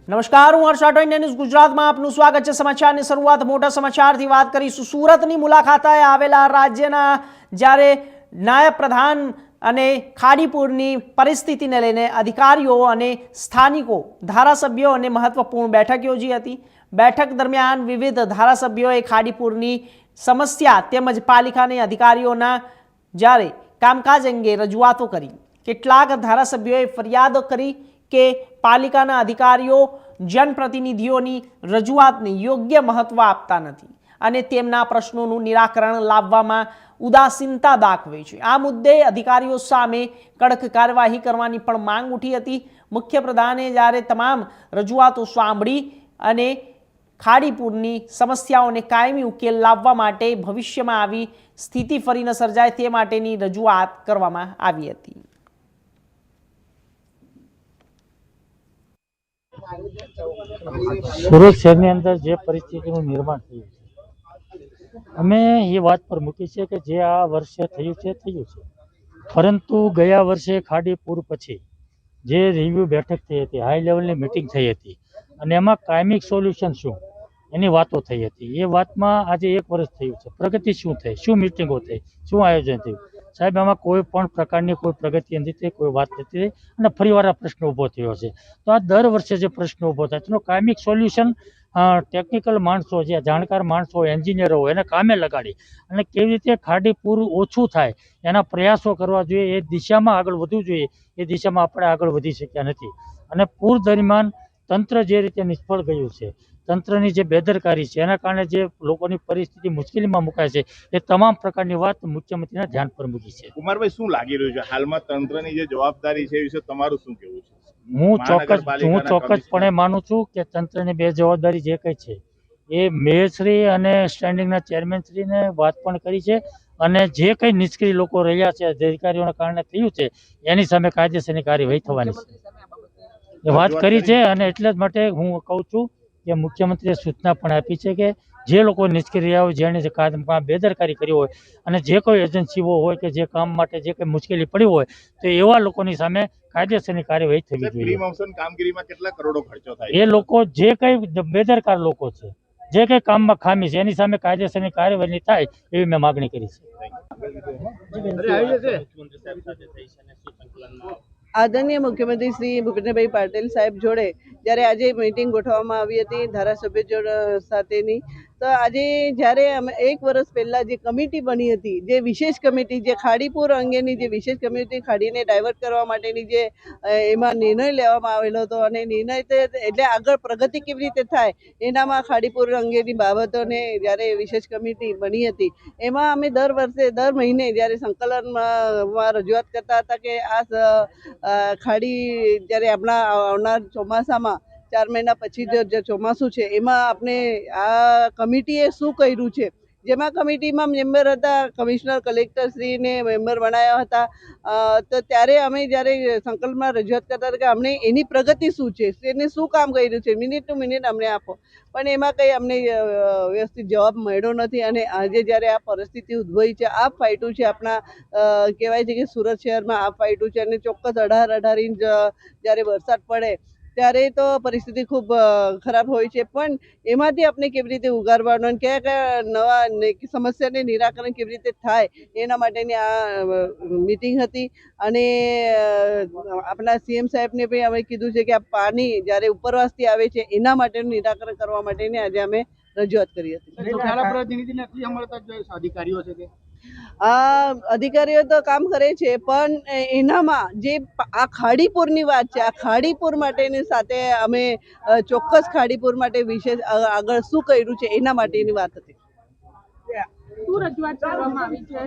નમસ્કાર, હું હર્ષ રાઠોડ, ન્યૂઝ ગુજરાતમાં આપનું સ્વાગત છે। સમાચારની શરૂઆત મોટા સમાચારથી વાત કરીશું। સુરતની મુલાકાતે આવેલા રાજ્યના જ્યારે નાયબ પ્રધાન અને ખાડીપુરની પરિસ્થિતિને લઈને અધિકારીઓ અને સ્થાનિકો ધારાસભ્યો અને મહત્વપૂર્ણ બેઠક યોજી હતી। બેઠક દરમિયાન વિવિધ ધારાસભ્યોએ ખાડીપુરની સમસ્યા તેમજ પાલિકાના અધિકારીઓના જ્યારે કામકાજ અંગે રજૂઆતો કરી। કેટલાક ધારાસભ્યોએ ફરિયાદ કરી કે પાલિકાના અધિકારીઓ जनप्रतिनिधिओनी रजूआतने योग्य महत्व आपता नथी अने तेमना प्रश्नों निराकरण लाववामां उदासीनता दाखवे छे। आ मुद्दे अधिकारीओ सामे कड़क कार्यवाही करवानी पण मांग उठी हती। मुख्य प्रधाने ज्यारे तमाम रजूआतो सांभळी अने खाड़ीपुरनी समस्याओने कायमी उकेल लाववा माटे भविष्यमां आवी स्थिति फरी न सर्जाय ते माटेनी रजूआत करवामां आवी हती। सूरत शहर अंदर जे परिस्थिति निर्माण थयुं अमे ये बात पर मूकी छे कि जे आ वर्षे थयुं छे परंतु गया वर्षे खाड़ीपुर पछी जे रिव्यू बैठक थई हती, हाई लेवलनी मीटिंग थई हती अने एमां कायमिक सोल्यूशन शुं एनी वातो थई हती। ए वातमां आजे 1 वर्ष थयुं छे। प्रगति शुं थई, शुं मीटिंगो थई, शुं आयोजन थयुं? साहेब आमां कोई पण प्रकारनी कोई प्रगति नथी थई, कोई वात नथी थई अने फरीवार आ प्रश्न ऊभो थयो छे। तो आ दर वर्षे जे प्रश्न ऊभो थाय तेनो कायमिक सोल्यूशन टेक्निकल माणसो जे जाणकार माणसो एन्जिनियरो एने कामे लगाड़ी अने केवी रीते खाड़ीपुर ओछुं थाय एना प्रयासो करवा जोईए। ए दिशामां आगळ वधवुं जोईए। ए दिशामां आपणे आगळ वधी शक्या नथी अने पूर दरमियान तंत्र जे रीते निष्फळ गयुं छे, तंत्रनी जे बेदरकारी छे एना कारणे जे लोकोनी परिस्थिति मुश्केलीमां मुकाय छे ए तमाम प्रकारनी वात मुख्यमंत्रीना ध्यान पर मूकी छे। कुमारभाई शुं लागी रह्युं छे हालमां तंत्रनी जे जवाबदारी छे ए विषे तमारुं शुं कहेवुं छे? હું ચોક્કસપણે માનું છું કે તંત્રની બે જવાબદારી જે કંઈ છે એ મેયરશ્રી અને સ્ટેન્ડિંગના ચેરમેનશ્રીને વાત પણ કરી છે અને જે કંઈ નિષ્ક્રિય લોકો રહ્યા છે અધિકારીઓના કારણે થયું છે એની સામે કાયદેસરની કાર્યવાહી થવાની છે એ વાત કરી છે। અને એટલે જ માટે હું કહું છું કે મુખ્યમંત્રીએ સૂચના પણ આપી છે કે જે લોકો નિષ્ક્રિય રહ્યા હોય, જેણે કામમાં બેદરકારી કરી હોય અને જે કોઈ એજન્સીઓ હોય કે જે કામ માટે જે કંઈ મુશ્કેલી પડી હોય તો એવા લોકોની સામે કાયદેસરની કાર્યવાહી થવી જોઈએ। પ્રી મોન્સૂન કામગીરીમાં કેટલા કરોડો ખર્ચો થાય? એ લોકો જે કંઈ બેદરકાર લોકો છે, જે કંઈ કામમાં ખામી છે એની સામે કાયદેસરની કાર્યવાહી થાય એવી મેં માગણી કરી છે। आदरणीय मुख्यमंत्री श्री भूपेन्द्रभाई पटेल साहेब जोड़े જ્યારે આજે મીટિંગ ગોઠવવામાં આવી હતી ધારાસભ્ય સાથેની, તો આજે જ્યારે અમે 1 વર્ષ પહેલા જે કમિટી બની હતી, જે વિશેષ કમિટી, જે ખાડીપુર અંગેની જે વિશેષ કમિટી ખાડીને ડાયવર્ટ કરવા માટેની જે એમાં નિર્ણય લેવામાં આવેલો હતો અને નિર્ણય એટલે આગળ પ્રગતિ કેવી રીતે થાય એનામાં ખાડીપુર અંગેની બાબતોને જ્યારે વિશેષ કમિટી બની હતી એમાં અમે દર મહિને જ્યારે સંકલનમાં રજૂઆત કરતા હતા કે આ ખાડી જ્યારે આપણા આવનાર ચોમાસામાં 4 મહિના પછી જે ચોમાસું છે એમાં આપણે આ કમિટીએ શું કર્યું છે, જેમાં કમિટીમાં મેમ્બર હતા કમિશનર કલેક્ટર શ્રીને મેમ્બર બનાવ્યા હતા। તો ત્યારે અમે જ્યારે સંકલ્પમાં રજૂઆત કરતા હતા કે અમને એની પ્રગતિ શું છે, એને શું કામ કર્યું છે, મિનિટ ટુ મિનિટ અમને આપો, પણ એમાં કંઈ અમને વ્યવસ્થિત જવાબ મળ્યો નથી। અને આજે જ્યારે આ પરિસ્થિતિ ઉદ્ભવી છે, આ ફાઇટું છે આપણા કહેવાય છે કે સુરત શહેરમાં આ ફાઇટું છે અને ચોક્કસ 18 ઇંચ જ્યારે વરસાદ પડે ત્યારે તો પરિસ્થિતિ ખૂબ ખરાબ હોય છે, પણ એમાંથી આપણે કેવી રીતે ઉગારવાનું અને કયા કયા નવા સમસ્યાને નિરાકરણ કેવી રીતે થાય એના માટેની આ મીટિંગ હતી। અને આપણા સીએમ સાહેબને પણ અમે કીધું છે કે આ પાણી જ્યારે ઉપરવાસથી આવે છે એના માટેનું નિરાકરણ કરવા માટેની આજે અમે રજૂઆત કરી હતી। અધિકારીઓ તો કામ કરે છે, પણ એનામાં જે આ ખાડીપુરની વાત છે, આ ખાડીપુર માટેની સાથે અમે ચોક્કસ ખાડીપુર માટે વિશેષ આગળ શું કર્યું છે એના માટેની વાત હતી। શું રજૂઆત કરવામાં આવી છે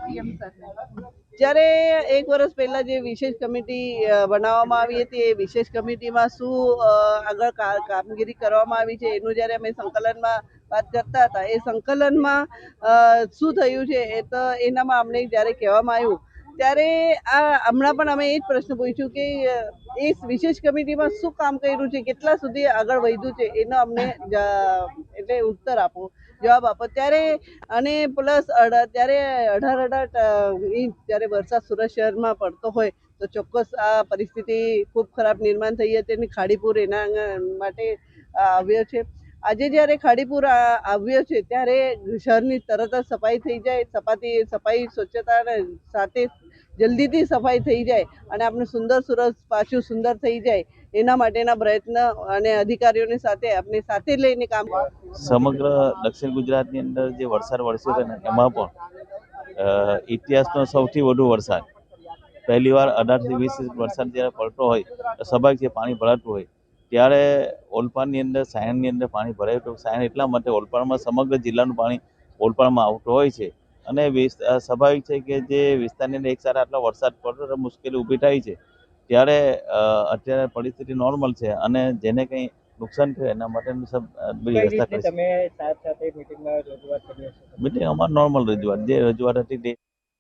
સીએમ સરને? જ્યારે 1 વર્ષ પહેલા જે વિશેષ કમિટી બનાવવામાં આવી હતી એ વિશેષ કમિટીમાં શું આગળ કામગીરી કરવામાં આવી છે એનું જ્યારે અમે સંકલનમાં વાત કરતા હતા, એ સંકલનમાં શું થયું છે એ તો એનામાં અમને જ્યારે કહેવામાં આવ્યું ત્યારે આ હમણાં પણ અમે એ જ પ્રશ્ન પૂછ્યું કે એ વિશેષ કમિટીમાં શું કામ કર્યું છે, કેટલા સુધી આગળ વધ્યું છે એનો અમને એટલે ઉત્તર આપો, જવાબ આપો। ત્યારે અને પ્લસ ત્યારે 18 ઇંચ જ્યારે વરસાદ સુરત શહેરમાં પડતો હોય તો ચોક્કસ આ પરિસ્થિતિ ખૂબ ખરાબ નિર્માણ થઈ હતી અને ખાડીપુર એના માટે આવ્યો છે. આજે જ્યારે ખાડીપુર આવ્યો છે ત્યારે શહેરની તરત જ સફાઈ થઈ જાય, સફાઈ સ્વચ્છતા સાથે જલ્દીથી સફાઈ થઈ જાય અને આપણું સુરત પાછું સુંદર થઈ જાય એના માટેના પ્રયત્ન અને અધિકારીઓની સાથે આપણે સાથે લઈને કામ. સમગ્ર દક્ષિણ ગુજરાતની અંદર જે વરસાદ વરસ્યો છે ને એમાં પણ ઇતિહાસનો સૌથી વધુ વરસાદ, પહેલીવાર 18 થી 20 ઇંચ વરસાદ જ્યારે પડતો હોય તો સ્વાભાવિક છે પાણી ભરાતું હોય. ત્યારે ઓલપાડની અંદર સાયણની અંદર પાણી ભરાયું હતું. સાયણ એટલા માટે ઓલપાડમાં સમગ્ર જિલ્લાનું પાણી ઓલપાડમાં આવતું હોય છે અને સ્વાભાવિક છે કે જે વિસ્તારની અંદર એકસાથે આટલો વરસાદ પડતો તો મુશ્કેલી ઊભી થાય છે. ત્યારે અત્યારે પરિસ્થિતિ નોર્મલ છે અને જેને કંઈ નુકસાન થયું એના માટેની વ્યવસ્થા કરી. મિટિંગ અમારી નોર્મલ રજૂઆત જે રજૂઆત હતી તે